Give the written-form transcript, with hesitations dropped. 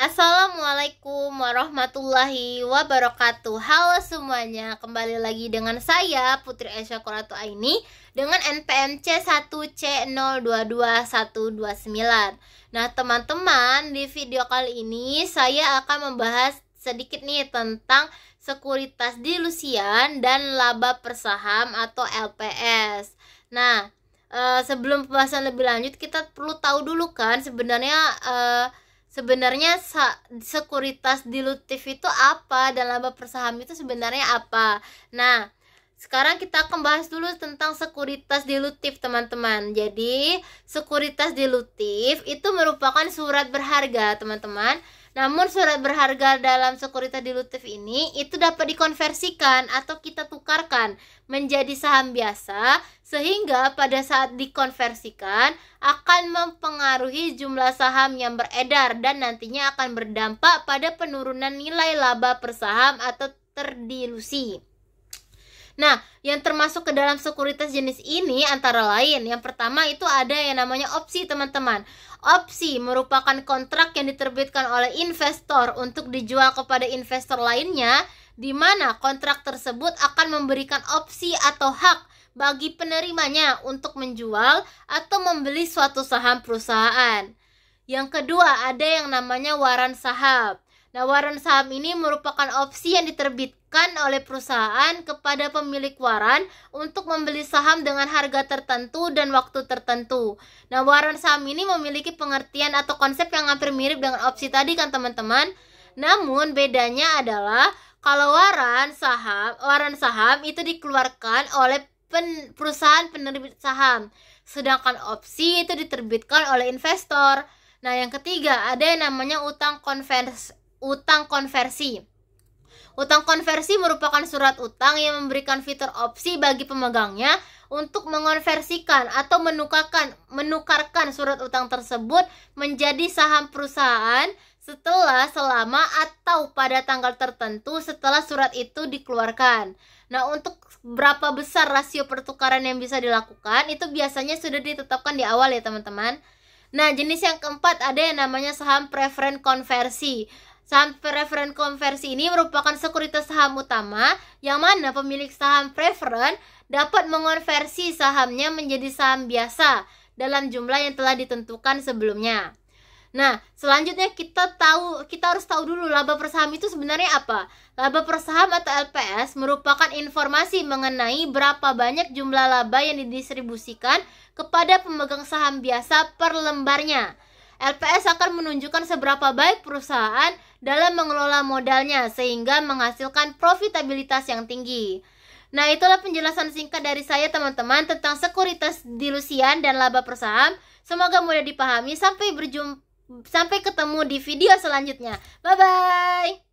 Assalamualaikum warahmatullahi wabarakatuh. Halo semuanya, kembali lagi dengan saya Putri Aisyah Qurratu Aini dengan NPM C1C022129. Nah teman-teman, di video kali ini saya akan membahas sedikit nih tentang sekuritas dilusian dan laba per saham atau LPS. Nah sebelum pembahasan lebih lanjut, kita perlu tahu dulu kan sebenarnya sekuritas dilutif itu apa dan laba per saham itu sebenarnya apa. Nah, sekarang kita akan bahas dulu tentang sekuritas dilutif, teman-teman. Jadi, sekuritas dilutif itu merupakan surat berharga, teman-teman. Namun surat berharga dalam sekuritas dilutif ini itu dapat dikonversikan atau kita tukarkan menjadi saham biasa, sehingga pada saat dikonversikan akan mempengaruhi jumlah saham yang beredar dan nantinya akan berdampak pada penurunan nilai laba per saham atau terdilusi. Nah, yang termasuk ke dalam sekuritas jenis ini antara lain, yang pertama itu ada yang namanya opsi, teman-teman. Opsi merupakan kontrak yang diterbitkan oleh investor untuk dijual kepada investor lainnya, di mana kontrak tersebut akan memberikan opsi atau hak bagi penerimanya untuk menjual atau membeli suatu saham perusahaan. Yang kedua, ada yang namanya waran saham. Nah, waran saham ini merupakan opsi yang diterbitkan oleh perusahaan kepada pemilik waran untuk membeli saham dengan harga tertentu dan waktu tertentu. Nah, waran saham ini memiliki pengertian atau konsep yang hampir mirip dengan opsi tadi kan, teman-teman. Namun bedanya adalah kalau waran saham itu dikeluarkan oleh perusahaan penerbit saham, sedangkan opsi itu diterbitkan oleh investor. Nah, yang ketiga ada yang namanya utang konversi. Utang konversi merupakan surat utang yang memberikan fitur opsi bagi pemegangnya untuk mengonversikan atau menukarkan surat utang tersebut menjadi saham perusahaan selama atau pada tanggal tertentu setelah surat itu dikeluarkan. Nah, untuk berapa besar rasio pertukaran yang bisa dilakukan itu biasanya sudah ditetapkan di awal ya, teman-teman. Nah, jenis yang keempat ada yang namanya saham preferen konversi. Saham preferen konversi ini merupakan sekuritas saham utama yang mana pemilik saham preferen dapat mengonversi sahamnya menjadi saham biasa dalam jumlah yang telah ditentukan sebelumnya. Nah, selanjutnya kita harus tahu dulu laba per saham itu sebenarnya apa. Laba per saham atau LPS merupakan informasi mengenai berapa banyak jumlah laba yang didistribusikan kepada pemegang saham biasa per lembarnya. LPS akan menunjukkan seberapa baik perusahaan dalam mengelola modalnya sehingga menghasilkan profitabilitas yang tinggi. Nah, itulah penjelasan singkat dari saya, teman-teman, tentang sekuritas dilusian dan laba per saham. Semoga mudah dipahami. Sampai ketemu di video selanjutnya. Bye-bye.